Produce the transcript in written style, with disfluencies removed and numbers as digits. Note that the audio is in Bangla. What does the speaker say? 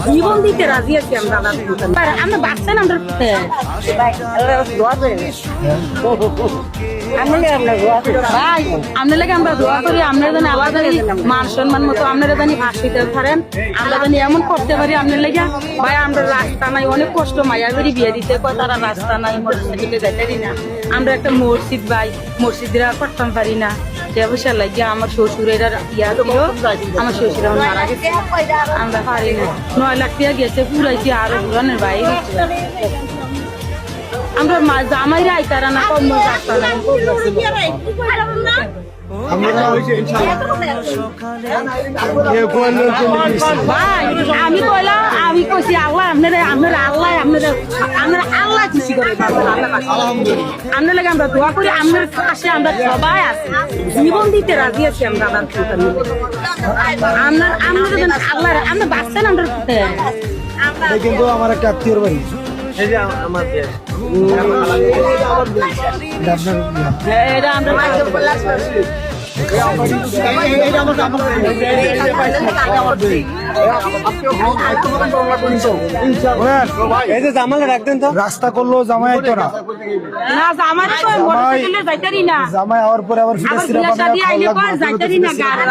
জীবন দিতে রাজি আছি আমরা আমরা বাঁচছেন আমরা ভাই আপনার লাগে আমরা দোয়া করি আপনার জানি আলাদা মান সম্মান মতো আপনারা জানি ভাসিতে পারেন আমরা জানি এমন করতে পারি আপনার লাগে ভাই আমরা রাস্তা নাই অনেক কষ্ট মায়া করি বিয়ে দিতে কয় তারা রাস্তা নাই মোটরসাইকেলে যাইতে না আমরা একটা মসজিদ ভাই মসজিদরা করতাম পারি না ব্যবসা লাগে আমার শ্বশুরের ইয়া ছিল আমার শ্বশুর মারা গেছে আমরা পারি না 9 লাখ টাকা গেছে পুরাইছি আরো পুরানের বাইরে আমরা জামাইরা আইতারা না কম রাস্তা নাই ভাই আমি কইলাম আমি কইছি আল্লাহ আপনারা আল্লাহ খুশি করে আপনার লাগে আমরা দোয়া করি আপনার পাশে আমরা সবাই আছি জীবন দিতে রাজি আছি আমরা আল্লাহ আমরা বাঁচছেন আমরা কিন্তু আমার একটা আত্মীয়র বাড়ি এটা আমরা রাস্তা করলো জামাই তো না না জামাই তো মোটরসাইকেলে যাইতারি না জামাই হওয়ার পরে আবার আবার বিয়া শাদী আইলে কয় যাইতারি না গাড়ি